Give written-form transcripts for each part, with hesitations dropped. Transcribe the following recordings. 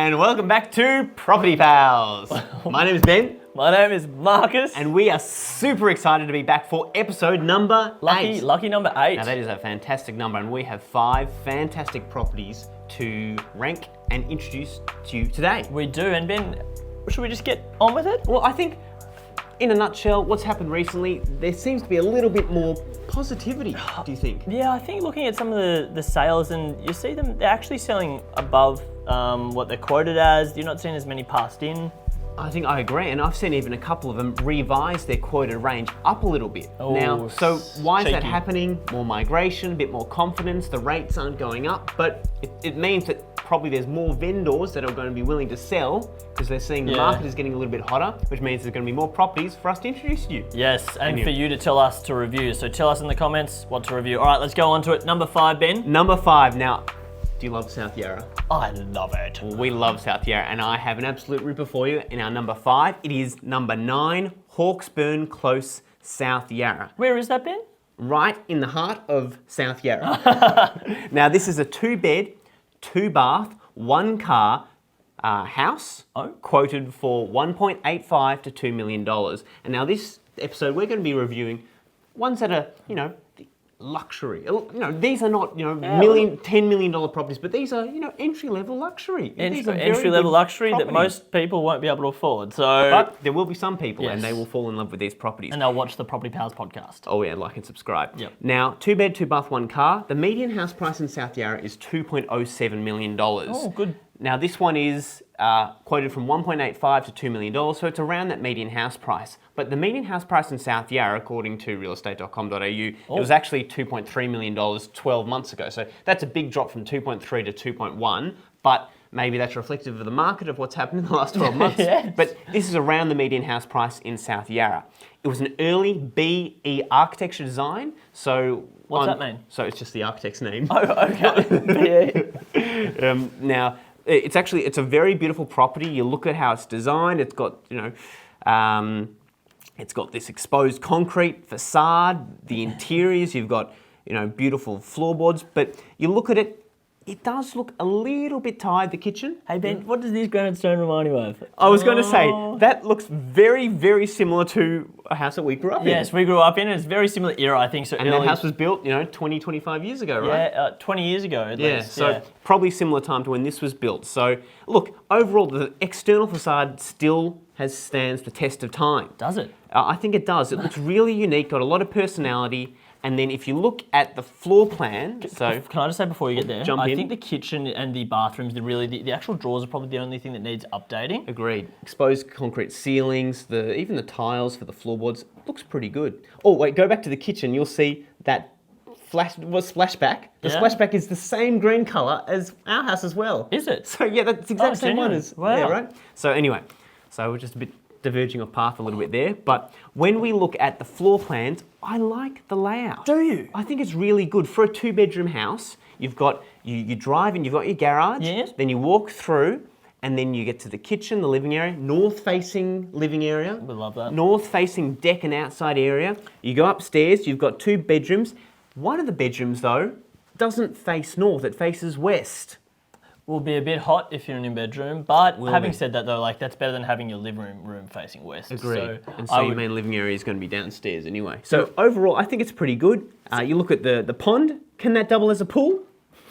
And welcome back to Property Palz. My name is Ben. My name is Marcus. And we are super excited to be back for episode number 8. Lucky number 8. Now that is a fantastic number, and we have 5 fantastic properties to rank and introduce to you today. We do, and Ben, should we just get on with it? Well, I think, in a nutshell, what's happened recently, there seems to be a little bit more positivity, do you think? Yeah, I think looking at some of the sales, and you see them, they're actually selling above what they're quoted as. You're not seeing as many passed in. I think I agree, and I've seen even a couple of them revise their quoted range up a little bit. Oh, now, so why is that cheeky. happening? More migration, a bit more confidence, the rates aren't going up, but it means that probably there's more vendors that are going to be willing to sell because they're seeing the market is getting a little bit hotter, which means there's going to be more properties for us to introduce you. Yes, and for you to tell us to review. So tell us in the comments what to review. All right, let's go on to it. Number 5, Ben. Number 5. Now, do you love South Yarra? I love it. Well, we love South Yarra, and I have an absolute ripper for you in our number 5. It is number 9, Hawksburn Close, South Yarra. Where is that, Ben? Right in the heart of South Yarra. Now, this is a 2-bed, 2-bath, 1-car house, quoted for $1.85 to $2 million. And now this episode, we're going to be reviewing ones that are, luxury. These are not, $10 million properties, but these are, entry-level luxury. Entry-level luxury that most people won't be able to afford. So, but there will be some people, and they will fall in love with these properties. And they'll watch the Property Palz podcast. Oh yeah, like and subscribe. Yep. Now, 2-bed, 2-bath, 1-car. The median house price in South Yarra is $2.07 million. Oh, good. Now, this one is quoted from $1.85 to $2 million, so it's around that median house price. But the median house price in South Yarra, according to realestate.com.au, it was actually $2.3 million 12 months ago. So that's a big drop from 2.3 to 2.1, but maybe that's reflective of the market of what's happened in the last 12 months. Yes. But this is around the median house price in South Yarra. It was an early BE architecture design, so... What's that mean? So it's just the architect's name. Oh, okay. Now, it's a very beautiful property. You look at how it's designed. It's got, it's got this exposed concrete facade. The interiors, you've got, beautiful floorboards. But you look at it, it does look a little bit tired, the kitchen. Hey Ben, what does this granite stone remind you of? I was going to say, that looks very, very similar to a house that we grew up in. Yes, we grew up in it. It's a very similar era, I think. So and that house was built, 20, 25 years ago, right? Yeah, 20 years ago at least. So probably similar time to when this was built. So look, overall, the external facade still stands the test of time. Does it? I think it does. It looks really unique, got a lot of personality. And then if you look at the floor plan, so... Can I just say before you get there, I think the kitchen and the bathrooms, the actual drawers are probably the only thing that needs updating. Agreed. Exposed concrete ceilings, even the tiles for the floorboards, looks pretty good. Oh, wait, go back to the kitchen. You'll see that splashback. The splashback is the same green colour as our house as well. Is it? So yeah, that's the exact same one as there, right? So anyway, we're just a bit diverging off path a little bit there, but when we look at the floor plans, I like the layout. Do you? I think it's really good. For a 2-bedroom house, you've got, you drive and you've got your garage, then you walk through, and then you get to the kitchen, the living area, north-facing living area. We love that. North-facing deck and outside area. You go upstairs, you've got 2 bedrooms. One of the bedrooms, though, doesn't face north, it faces west. Will be a bit hot if you're in your bedroom, but having said that though, that's better than having your living room facing west. Agreed. So your main living area is going to be downstairs anyway. So overall, I think it's pretty good. You look at the pond. Can that double as a pool?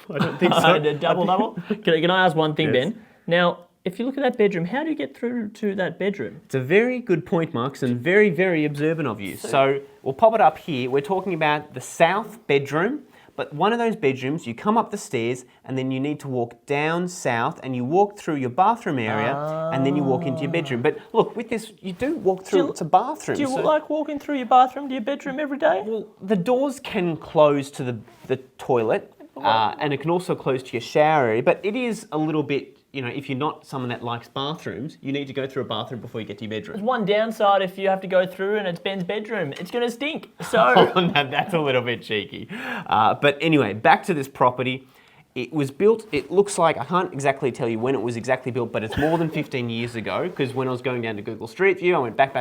I don't think so. Double. Can I ask one thing, Ben? Now, if you look at that bedroom, how do you get through to that bedroom? It's a very good point, Marcus, and very, very observant of you. So we'll pop it up here. We're talking about the south bedroom. But one of those bedrooms, you come up the stairs and then you need to walk down south and you walk through your bathroom area and then you walk into your bedroom. But look, with this, you do walk through, it's a bathroom. Do you like walking through your bathroom to your bedroom every day? Well, the doors can close to the toilet and it can also close to your shower area, but it is a little bit, if you're not someone that likes bathrooms, you need to go through a bathroom before you get to your bedroom. There's one downside if you have to go through and it's Ben's bedroom. It's going to stink. So that's a little bit cheeky. But anyway, back to this property. It was built, it looks like, I can't exactly tell you when it was exactly built, but it's more than 15 years ago, because when I was going down to Google Street View, I went back,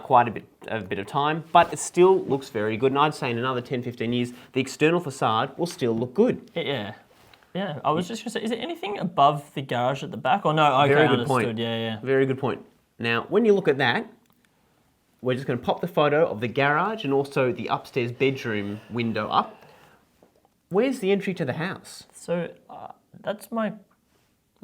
quite a bit of time, but it still looks very good. And I'd say in another 10, 15 years, the external facade will still look good. Yeah. Yeah, I was just going to say, is there anything above the garage at the back? Or no, okay, Very good understood. point. Yeah. Very good point. Now, when you look at that, we're just going to pop the photo of the garage and also the upstairs bedroom window up. Where's the entry to the house? So that's my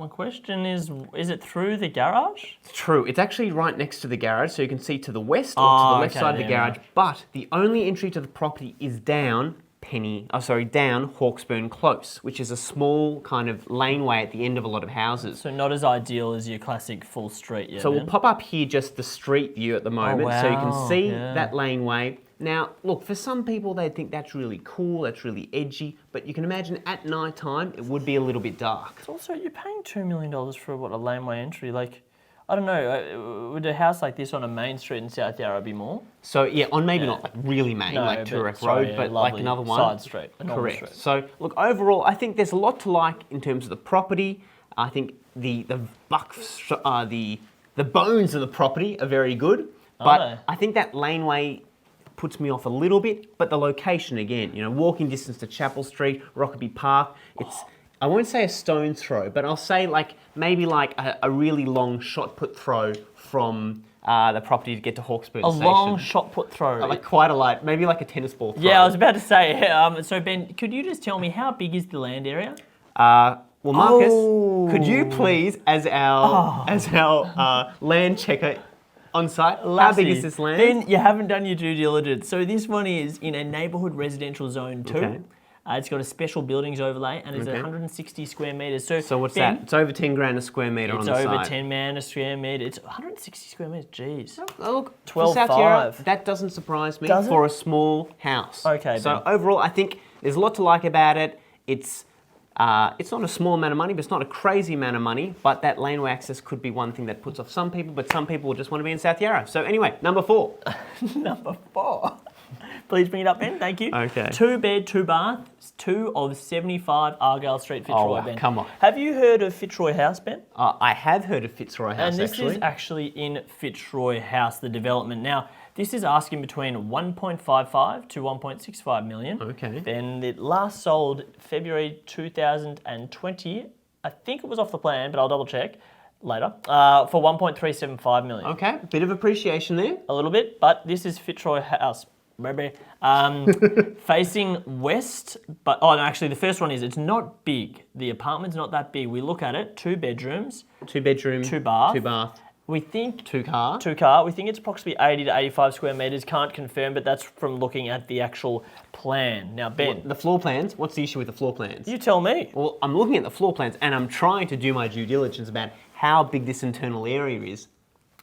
question is it through the garage? It's true. It's actually right next to the garage, so you can see to the west or to the left side of the garage. But the only entry to the property is down Hawksburn Close, which is a small kind of laneway at the end of a lot of houses. So not as ideal as your classic full street, yeah. So we'll pop up here just the street view at the moment, so you can see yeah. that laneway. Now, look, for some people, they think that's really cool, that's really edgy, but you can imagine at night time, it would be a little bit dark. It's also, you're paying $2 million for what, a laneway entry? Like, I don't know, would a house like this on a main street in South Yarra be more? So yeah, on maybe not like really main, like Turek Road, but like another one. Side street. Correct. Street. So look, overall, I think there's a lot to like in terms of the property. I think the bones of the property are very good, but I think that laneway puts me off a little bit. But the location again, you know, walking distance to Chapel Street, Rockaby Park, it's. I won't say a stone's throw, but I'll say maybe a really long shot put throw from the property to get to Hawksburn Station. A long shot put throw. Like quite a light, maybe like a tennis ball throw. Yeah, I was about to say. So Ben, could you just tell me how big is the land area? Well, Marcus, could you please, as our land checker on site, how big is this land? Ben, you haven't done your due diligence. So this one is in a neighbourhood residential zone 2. Okay. It's got a special buildings overlay and it's 160 square metres. So what's that? It's over 10 grand a square metre on the site. It's over 10 grand a square metre. It's 160 square metres, jeez. Oh, look, 12.5. That doesn't surprise me for a small house. Okay, so overall, I think there's a lot to like about it. It's not a small amount of money, but it's not a crazy amount of money. But that laneway access could be one thing that puts off some people, but some people just want to be in South Yarra. So anyway, number 4. Number 4. Please bring it up, Ben. Thank you. Okay. 2 bed, 2 bath, 2 of 75 Argle Street, Fitzroy, Ben. Come on. Have you heard of Fitzroy House, Ben? I have heard of Fitzroy House, and this is actually in Fitzroy House, the development. Now, this is asking between 1.55 to 1.65 million. Okay. Then it last sold February 2020. I think it was off the plan, but I'll double check later, for 1.375 million. Okay, bit of appreciation there. A little bit, but this is Fitzroy House. Maybe. Facing west, but no, actually the first one is it's not big. The apartment's not that big. We look at it, 2 bedrooms. 2 bedroom. 2 bath. 2 bath. We think 2 car. 2 car. We think it's approximately 80 to 85 square metres. Can't confirm, but that's from looking at the actual plan. Now, Ben. The floor plans, what's the issue with the floor plans? You tell me. Well, I'm looking at the floor plans and I'm trying to do my due diligence about how big this internal area is.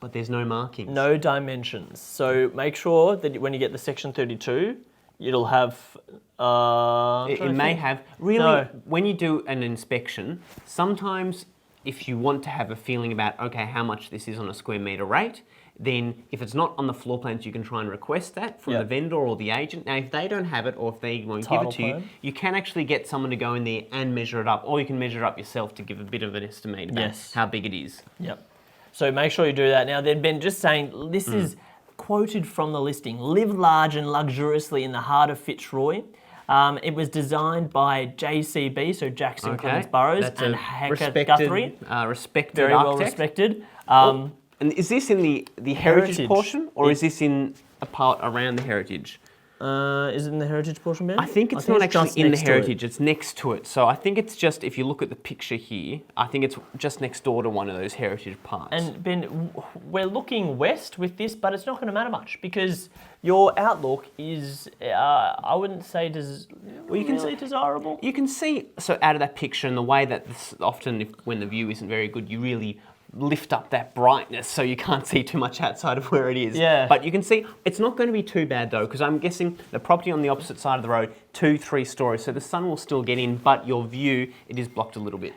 But there's no markings. No dimensions. So make sure that when you get the section 32, it'll have... it may have... Really, when you do an inspection, sometimes if you want to have a feeling about, okay, how much this is on a square metre rate, then if it's not on the floor plans, you can try and request that from the vendor or the agent. Now, if they don't have it or if they won't give it to you, you can actually get someone to go in there and measure it up, or you can measure it up yourself to give a bit of an estimate about how big it is. Yep. So make sure you do that. Now then, Ben, just saying, this is quoted from the listing. Live large and luxuriously in the heart of Fitzroy. It was designed by JCB, so Jackson Clements Burrows, and Hackett Guthrie. Respected very architect. Well respected. And is this in the heritage portion, or is this in a part around the heritage? Is it in the heritage portion, Ben? I think it's not actually in the heritage, it's next to it. So I think it's just, if you look at the picture here, I think it's just next door to one of those heritage parts. And Ben, we're looking west with this, but it's not going to matter much because your outlook is, I wouldn't say, you can see desirable. You can see, so out of that picture and the way that this, often when the view isn't very good, you really lift up that brightness so you can't see too much outside of where it is. Yeah. But you can see, it's not going to be too bad though, because I'm guessing the property on the opposite side of the road, 2-3 stories, so the sun will still get in, but your view, it is blocked a little bit.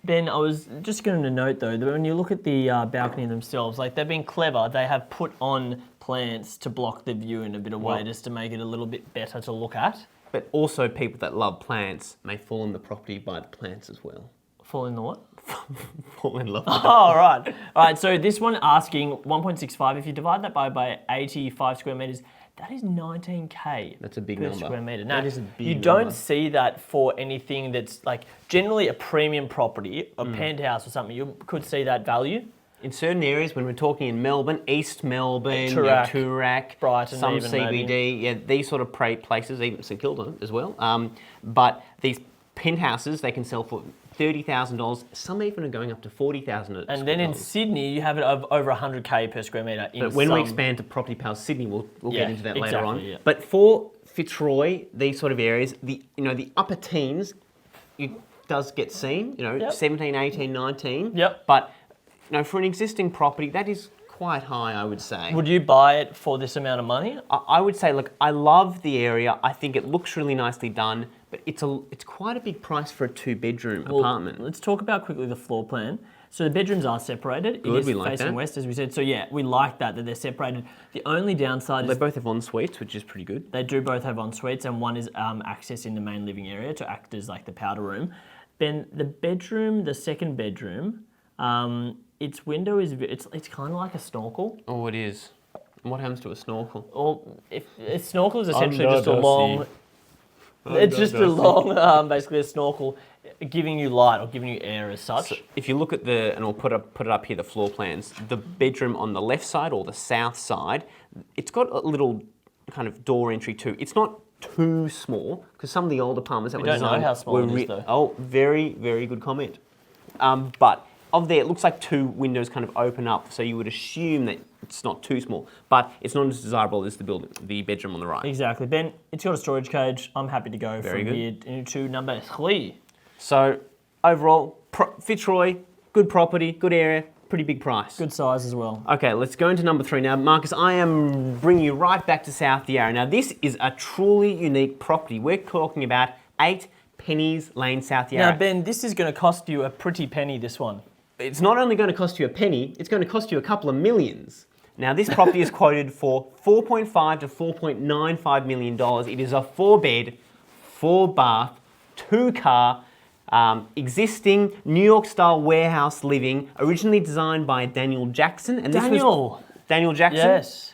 Ben, I was just going to note though, that when you look at the balcony themselves, like they've been clever, they have put on plants to block the view in a bit of way, just to make it a little bit better to look at. But also people that love plants may fall in the property by the plants as well. Fall in the what? Fall in love. Oh, right. All right, so this one asking 1.65. If you divide that by 85 square metres, That is 19K. That's a big per number. square metre. Now, That is a big you don't number. see that for anything that's like generally a premium property, a penthouse or something. You could see that value. In certain areas, when we're talking in Melbourne, East Melbourne, Toorak, Brighton, some even CBD, maybe. these sort of places, even St Kilda as well. But these penthouses, they can sell for $30,000. Some even are going up to $40,000. And then in Sydney, you have it of over 100K per square metre. But when we expand to Property Palz Sydney, we'll get into that later on. Yeah. But for Fitzroy, these sort of areas, the upper teens, it does get seen. 17, 18, 19. Yep. But for an existing property, that is quite high, I would say. Would you buy it for this amount of money? I would say, look, I love the area. I think it looks really nicely done, but it's quite a big price for a 2-bedroom apartment. Let's talk about quickly the floor plan. So the bedrooms are separated. Good, it is we like facing that. west, as we said. So yeah, we like that they're separated. The only downside They is both have en suites, which is pretty good. they do both have en suites, and one is access in the main living area to act as like the powder room. Then the second bedroom, its window is it's kind of like a snorkel. Oh, it is. And what happens to a snorkel? Or if a snorkel is essentially Under just a the long. sea. It's just a long, basically a snorkel, giving you light or giving you air as such. So if you look at and I'll put it up here, the floor plans, the bedroom on the left side or the south side, it's got a little kind of door entry too. It's not too small, because some of the older apartments that We were don't know designed how small were it is, though. Oh, very, very good comment. But of there, it looks like 2 windows kind of open up, so you would assume that it's not too small, but it's not as desirable as the bedroom on the right. Exactly. Ben, it's got a storage cage. I'm happy to go Very from good. here into number 3. So overall, Fitzroy, good property, good area, pretty big price. Good size as well. Okay, let's go into number 3 now. Marcus, I am bringing you right back to South Yarra. Now, this is a truly unique property. We're talking about 8 Pennies Lane, South Yarra. Now, Ben, this is going to cost you a pretty penny, this one. It's not only going to cost you a penny, it's going to cost you a couple of millions. Now, this property is quoted for $4.5 to $4.95 million. It is a 4-bed, 4-bath, 2-car, existing New York-style warehouse living, originally designed by Daniel Jackson. And Daniel Jackson? Yes.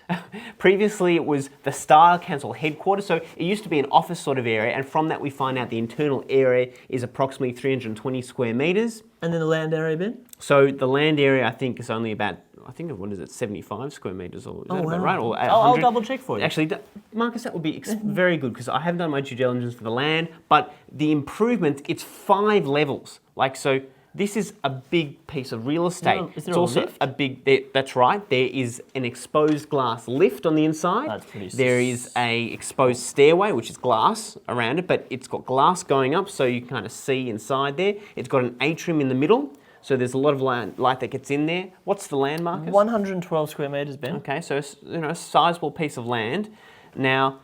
Previously, it was the Style Council headquarters, so it used to be an office sort of area, and from that we find out the internal area is approximately 320 square metres. And then the land area, Ben? So the land area, I think, is only about, what is it, 75 square metres, or is that about right? Or I'll double check for you. Actually, Marcus, that would be very good, because I haven't done my due diligence for the land, but the improvement, it's 5 levels. So this is a big piece of real estate. Is there it's a also lift? a big, that's right, there is an exposed glass lift on the inside. That's pretty There is a exposed stairway, which is glass around it, but it's got glass going up, so you can kind of see inside there. It's got an atrium in the middle, so there's a lot of light that gets in there. What's the land, Marcus? 112 square metres, Ben. Okay, so a sizable piece of land. Now,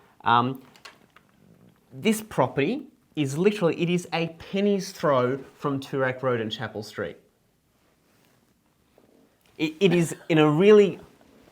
this property is literally, it is a penny's throw from Toorak Road and Chapel Street. It is in a really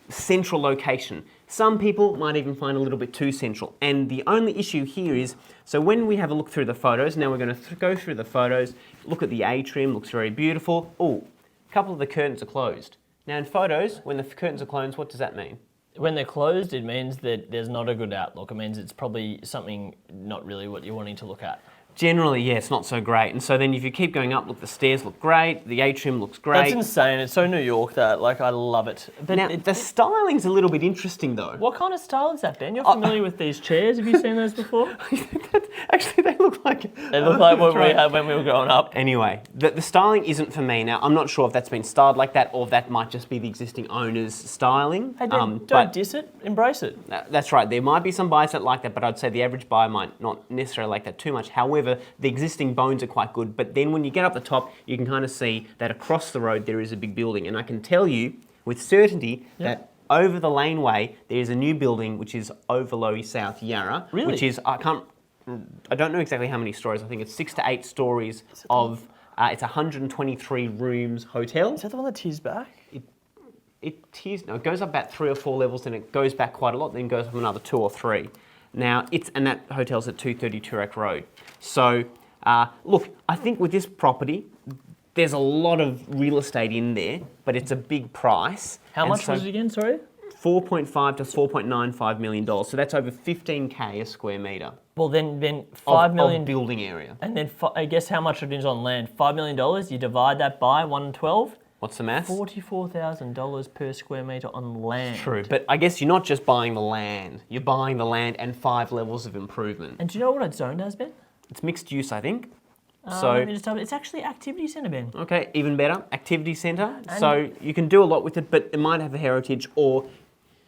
central location. Some people might even find a little bit too central. And the only issue here is, so when we have a look through the photos, now we're going to go through the photos, look at the atrium, looks very beautiful. Oh, a couple of the curtains are closed. Now in photos, when the curtains are closed, what does that mean? When they're closed, it means that there's not a good outlook. It means it's probably something not really what you're wanting to look at. Generally, yeah, it's not so great. And so then if you keep going up, look, the stairs look great, the atrium looks great. That's insane. It's so New York that, I love it. But Now, the styling's a little bit interesting, though. what kind of style is that, Ben? You're familiar with these chairs. Have you seen those before? Actually, they look like... They look like what we had when we were growing up. Anyway, the styling isn't for me. Now, I'm not sure if that's been styled like that or if that might just be the existing owner's styling. Hey, don't diss it. Embrace it. That's right. There might be some buyers that like that, but I'd say the average buyer might not necessarily like that too much. However, the existing bones are quite good. But then when you get up the top, you can kind of see that across the road there is a big building. And I can tell you with certainty that over the laneway there is a new building which is overlowy South Yarra. Really? Which is, I don't know exactly how many stories. I think it's 6 to 8 stories of, it's 123 rooms hotel. Is that the one that tears back? It goes up about 3 or 4 levels, then it goes back quite a lot, then goes up another 2 or 3. Now, and that hotel's at 230 Toorak Road. So, look, I think with this property, there's a lot of real estate in there, but it's a big price. How much was it again, sorry? $4.5 to $4.95 million. So that's over 15K a square metre Well, then $5 million of building area. And then I guess how much it is on land? $5 million. You divide that by 112. What's the maths? $44,000 per square metre on land. True, but I guess you're not just buying the land. You're buying the land and 5 levels of improvement. And do you know what it's zoned as, Ben? It's mixed use, I think. Let me just tell you, it's actually activity centre, Ben. Okay, even better. Activity centre. So you can do a lot with it, but it might have a heritage or...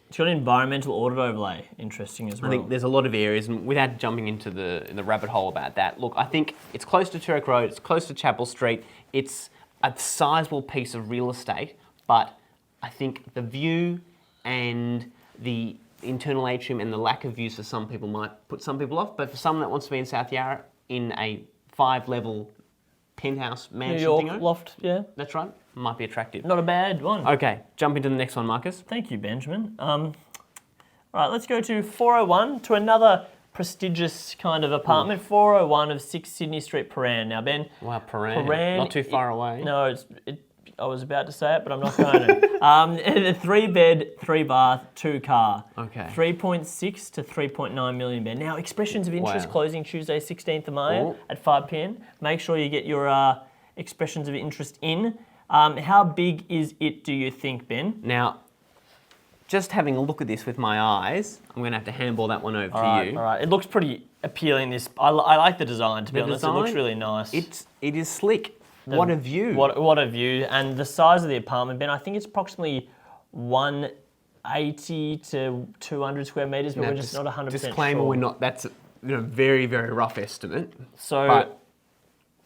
It's got an environmental audit overlay. Interesting as well. I think there's a lot of areas, and without jumping into the rabbit hole about that, look, I think it's close to Turek Road, it's close to Chapel Street, it's a sizable piece of real estate, but I think the view and the internal atrium and the lack of views for some people might put some people off, but for someone that wants to be in South Yarra in a 5-level penthouse mansion New York thingo, loft, yeah. that's right, might be attractive. Not a bad one. Okay, jump into the next one, Marcus. Thank you, Benjamin. All right, let's go to 401, to another prestigious kind of apartment. 401 of 6 Sydney Street, Prahan. Now, Ben... Wow, Prahan. Not too far away. No, I was about to say it, but I'm not going to. A 3-bed, 3-bath, 2-car. Okay. 3.6 to 3.9 million, Ben. Now, expressions of interest closing Tuesday, 16th of May at 5 p.m. Make sure you get your expressions of interest in. How big is it, do you think, Ben? Now, just having a look at this with my eyes, I'm going to have to handball that one over to you. All right. It looks pretty appealing. I like the design, to be honest. It looks really nice. It is slick. What a view. What a view. And the size of the apartment, Ben, I think it's approximately 180 to 200 square metres, but we're just not 100% disclaimer, sure. we're not. That's a very, very rough estimate. So, but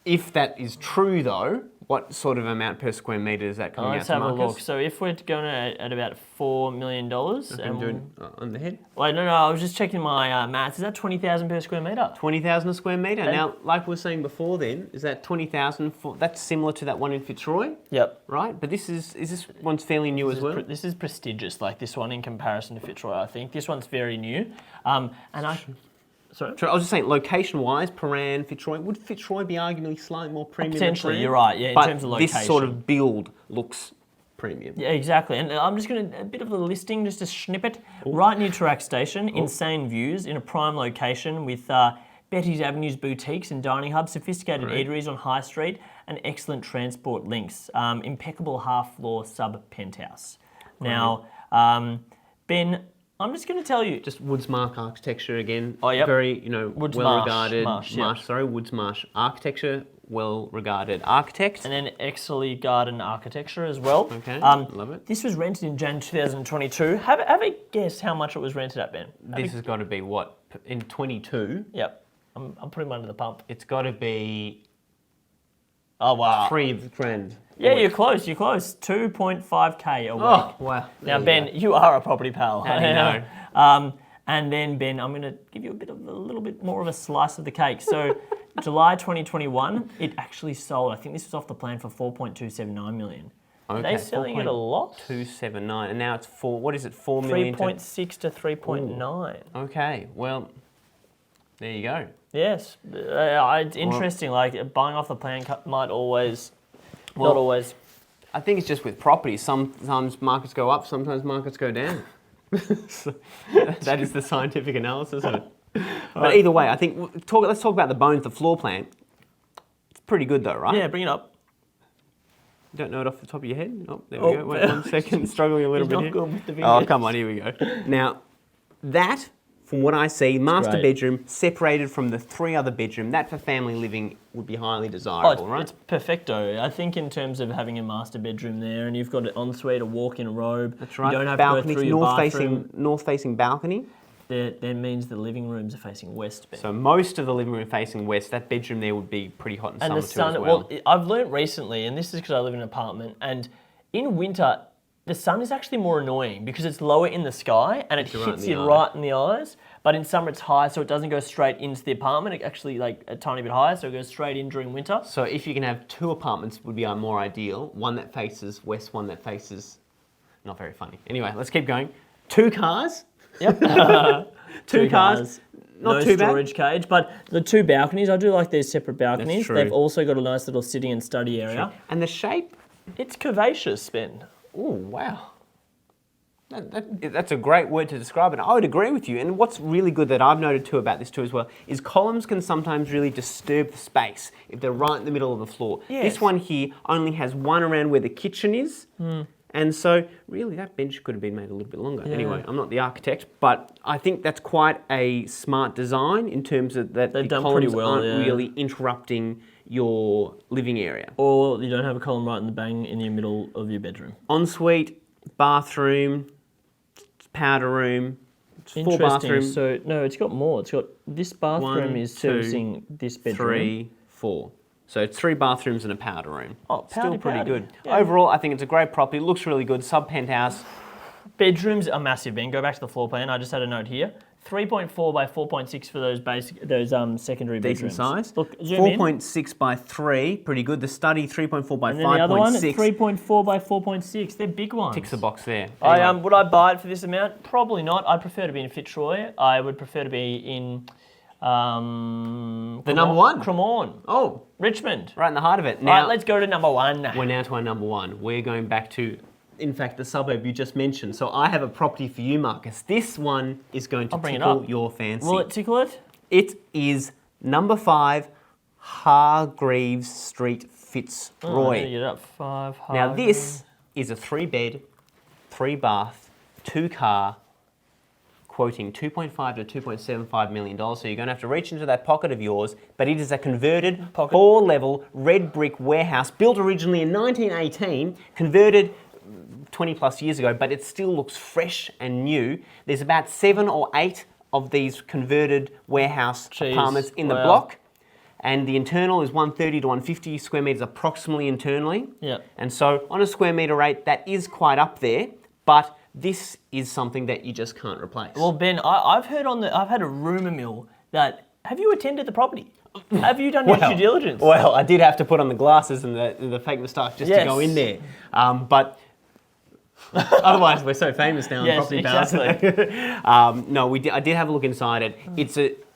if that is true, though, what sort of amount per square metre is that coming out to, Marcus? Let's have a look. So if we're going at about $4 million... I'm doing on the head? Wait, no, I was just checking my maths. Is that 20,000 per square metre? 20,000 a square metre. Now, like we were saying before then, is that 20,000, that's similar to that one in Fitzroy? Yep. Right? But this one's fairly new as well? This is prestigious, like this one in comparison to Fitzroy, I think. This one's very new. Sorry? I was just saying, location-wise, Prahan, Fitzroy, would Fitzroy be arguably slightly more premium Potentially, than Prahan? you're right, yeah, in terms of location. This sort of build looks premium. Yeah, exactly. And I'm just going to, a bit of a listing, just a snippet. Right near Tarak Station, insane views in a prime location with Betty's Avenue's boutiques and dining hubs, sophisticated eateries on High Street, and excellent transport links. Impeccable half-floor sub-penthouse. Now, Ben... I'm just going to tell you. Just Woods Marsh architecture again. Oh, yep. Very, Woods well-regarded. Woods Marsh architecture, well-regarded architect. And then Exley Garden architecture as well. Okay, love it. This was rented in Jan 2022. Have a guess how much it was rented at, Ben? This has got to be what? In 22? Yep. I'm putting one under the pump. It's got to be... Oh, wow. $3,000. Yeah, you're close. 2.5K a week. Oh, wow. Now, Ben, you are a property pal. How do you know? And then, Ben, I'm going to give you a little bit more of a slice of the cake. So, July 2021, it actually sold. I think this was off the plan for $4.279 million. Okay. Are they selling it a lot? 279, and now it's what is it, 4 million? 3.6 to 3.9. Okay, well, there you go. Yes, it's interesting. Like buying off the plan might always, not always. I think it's just with property. Sometimes markets go up, sometimes markets go down. So, that is the scientific analysis of it. But either way, I think let's talk about the bones, the floor plan. It's pretty good though, right? Yeah, bring it up. You don't know it off the top of your head? Oh, there we go. Wait 1 second. Struggling a little bit here. Good with the oh, come on. Here we go. Now, that, from what I see, master bedroom separated from the 3 other bedroom. That for family living would be highly desirable, right? It's perfecto. I think in terms of having a master bedroom there, and you've got an ensuite, a walk-in robe. That's right. You don't have balconies, to go through your bathroom. North-facing balcony. That means the living rooms are facing west. Ben. So most of the living room facing west. That bedroom there would be pretty hot in summer the sun, too as well. I've learnt recently, and this is because I live in an apartment, and in winter, the sun is actually more annoying because it's lower in the sky and it hits you right in the eyes. But in summer it's high, so it doesn't go straight into the apartment. It actually like a tiny bit higher, so it goes straight in during winter. So if you can have 2 apartments would be more ideal. One that faces west, one that faces... Not very funny. Anyway, let's keep going. 2 cars. Yep. 2 cars. Not too bad. No storage cage, but the 2 balconies, I do like these separate balconies. That's true. They've also got a nice little sitting and study area. And the shape? It's curvaceous, Ben. Oh, wow. That's a great word to describe it. I would agree with you. And what's really good that I've noted too about this too as well is columns can sometimes really disturb the space if they're right in the middle of the floor. Yes. This one here only has one around where the kitchen is. And so really that bench could have been made a little bit longer. Yeah. Anyway, I'm not the architect, but I think that's quite a smart design in terms of that They've the done columns pretty well, aren't yeah. really interrupting your living area. Or you don't have a column right in the bang in the middle of your bedroom. Ensuite, bathroom, powder room, four Interesting. bathrooms. So no, it's got more. It's got this bathroom One, is two, servicing this bedroom. 3, 4. So it's 3 bathrooms and a powder room. Oh, Still pretty powder. good. Yeah. Overall, I think it's a great property. It looks really good. Sub penthouse. Bedrooms are massive, Ben. Go back to the floor plan. I just had a note here. 3.4 by 4.6 for those secondary Decent bedrooms. size. Look, zoom in. 4.6 by 3, pretty good. The study 3.4 by And then the other one, 5.6. 3.4 by 4.6. They're big ones. Ticks the box there. Would I buy it for this amount? Probably not. I'd prefer to be in Fitzroy. I would prefer to be in the number one. Cremorne. Oh, Richmond. right in the heart of it. All Now, right, let's go to number one. we're now to our number one. We're going back to, in fact, the suburb you just mentioned. So I have a property for you, Marcus. This one is going to bring it tickle up. your fancy. Will it tickle it? It is number 5, Hargreaves Street, Fitzroy. Oh, get it up. 5. Now this is a 3-bed, 3-bath, 2-car, quoting $2.5 to $2.75 million. So you're going to have to reach into that pocket of yours, but it is a converted 4-level red brick warehouse built originally in 1918, converted 20 plus years ago, but it still looks fresh and new. There's about 7 or 8 of these converted warehouse apartments in the block. And the internal is 130 to 150 square metres approximately internally. Yeah. And so on a square metre rate, that is quite up there, but this is something that you just can't replace. Well, Ben, I've had a rumour mill that, have you attended the property? Have you done your due diligence? Well, I did have to put on the glasses and the fake moustache just to go in there. But otherwise, we're so famous now on Property Palz. Exactly. No, I did have a look inside it.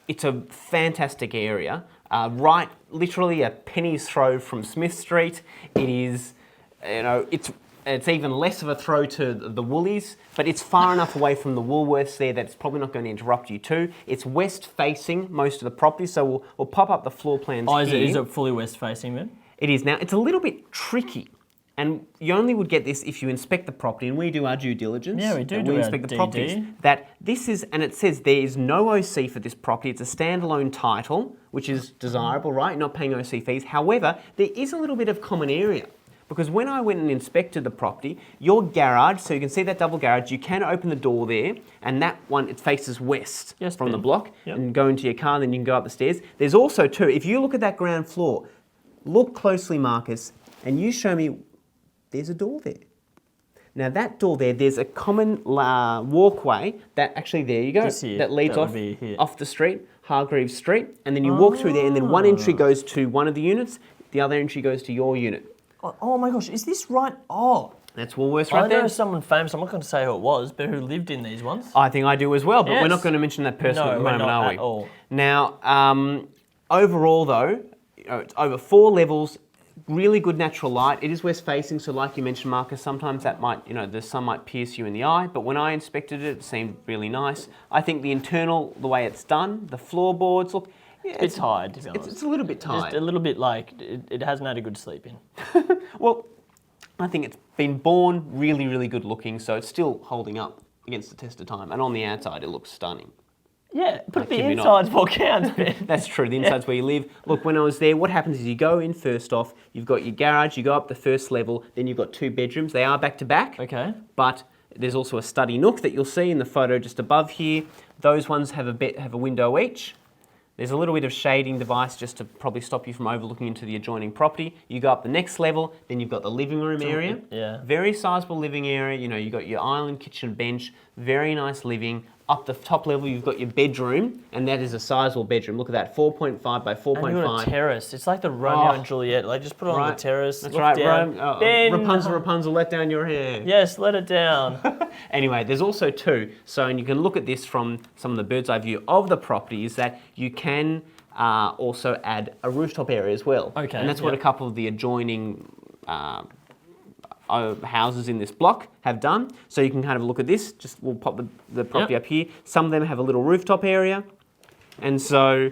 It's a fantastic area. Right, literally a penny's throw from Smith Street. It is, it's even less of a throw to the Woolies, but it's far enough away from the Woolworths there that it's probably not going to interrupt you too. It's west facing most of the property, so we'll pop up the floor plans here. Is it fully west facing then? It is now. It's a little bit tricky. And you only would get this if you inspect the property, and we do our due diligence. Yeah, we do and do we our inspect the DD. properties. That this is, and it says there is no OC for this property. It's a standalone title, which is desirable, right? You're not paying OC fees. However, there is a little bit of common area. Because when I went and inspected the property, your garage, so you can see that double garage, you can open the door there, and that one, it faces west from the block, and go into your car, and then you can go up the stairs. There's also too, if you look at that ground floor, look closely, Marcus, and you show me, there's a door there. Now that door there, there's a common walkway that actually, there you go, that leads off the street, Hargreaves Street, and then you walk through there, and then one entry goes to one of the units, the other entry goes to your unit. Oh my gosh, is this right? Oh. That's Woolworths right there. I know someone famous, I'm not going to say who it was, but who lived in these ones. I think I do as well, but we're not going to mention that person at the moment, are we? At all. Now, overall though, it's over 4 levels, really good natural light. It is west facing, so like you mentioned, Marcus, sometimes that might, the sun might pierce you in the eye, but when I inspected it, it seemed really nice. I think the internal, the way it's done, the floorboards, look, yeah, it's tired, to be honest. It's a little bit tired. Just a little bit like, it hasn't had a good sleep in. Well, I think it's been born really, really good looking, so it's still holding up against the test of time. And on the outside, it looks stunning. Yeah, but the inside's what counts, Ben. That's true, the inside's where you live. Look, when I was there, what happens is you go in first off, you've got your garage, you go up the first level, then you've got 2 bedrooms. They are back to back. Okay. But there's also a study nook that you'll see in the photo just above here. Those ones have a window each. There's a little bit of shading device just to probably stop you from overlooking into the adjoining property. You go up the next level, then you've got the living room area. Yeah. Very sizable living area. You've got your island kitchen bench, very nice living. Up the top level, you've got your bedroom, and that is a sizable bedroom. Look at that, 4.5 by 4.5. And you've got a terrace. It's like the Romeo and Juliet. Like, just put it on the terrace. That's look right, down. Rapunzel, let down your hair. Yes, let it down. Anyway, there's also 2. So, and you can look at this from some of the bird's eye view of the property, is that you can also add a rooftop area as well. Okay. And that's what a couple of the adjoining houses in this block have done. So you can kind of look at this. Just we'll pop the property up here. Some of them have a little rooftop area, and so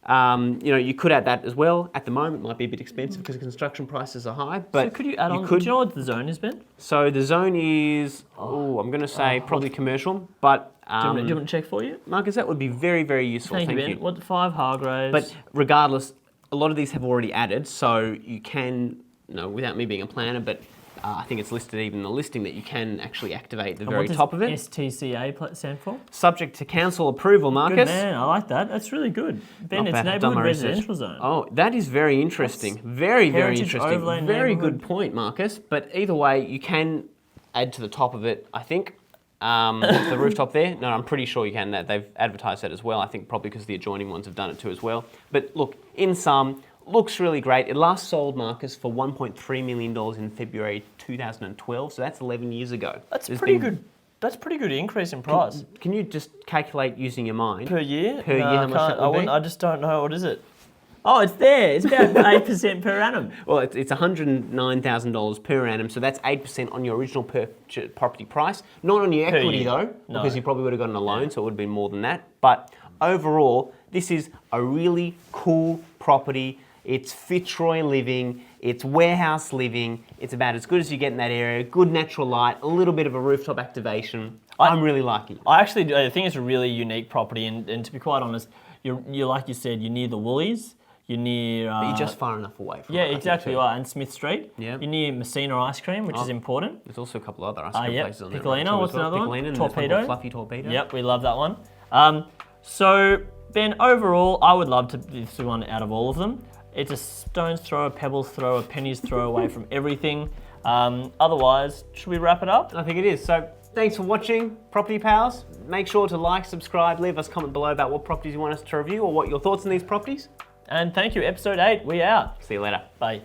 you could add that as well. At the moment, it might be a bit expensive because the construction prices are high. But so could you add on? Do you know what the zone is, Ben? So the zone is I'm going to say probably commercial, but. Do you want me to check for you? Marcus, that would be very, very useful. Thank you, Ben. What 5 Hargreaves? But regardless, a lot of these have already added, so you can, without me being a planner, but I think it's listed even in the listing that you can actually activate the very top of it. STCA stand for? Subject to council approval, Marcus. Good man, I like that. That's really good. Ben, it's neighbourhood residential zone. Oh, that is very interesting. Very, very interesting. Very good point, Marcus. But either way, you can add to the top of it, I think. The rooftop there, no, I'm pretty sure you can. They've advertised that as well. I think probably because the adjoining ones have done it too as well. But look, in sum, looks really great. It last sold, Marcus, for $1.3 million in February 2012. So that's 11 years ago. That's pretty good. That's pretty good increase in price. Can you just calculate using your mind? Per year? Per year, how much that would be? I just don't know. What is it? Oh, it's there. It's about 8% per annum. Well, it's $109,000 per annum, so that's 8% on your original property price. Not on your equity, though, because you probably would have gotten a loan, so it would have been more than that. But overall, this is a really cool property. It's Fitzroy living, it's warehouse living, it's about as good as you get in that area, good natural light, a little bit of a rooftop activation. I'm really liking it. I think it's a really unique property, and to be quite honest, you're like you said, you're near the Woolies. You're near... but you're just far enough away from it. Yeah, exactly right. And Smith Street. Yep. You're near Messina Ice Cream, which is important. There's also a couple other ice cream places on there. Piccolino, what's another one? Piccolino, Torpedo. Fluffy Torpedo. Yep, we love that one. So, Ben, overall, I would love to be the one out of all of them. It's a stone's throw, a pebble's throw, a penny's throw away from everything. Otherwise, should we wrap it up? I think it is. So, thanks for watching Property Palz. Make sure to like, subscribe, leave us a comment below about what properties you want us to review or what your thoughts on these properties. And thank you, episode 8, we out. See you later. Bye.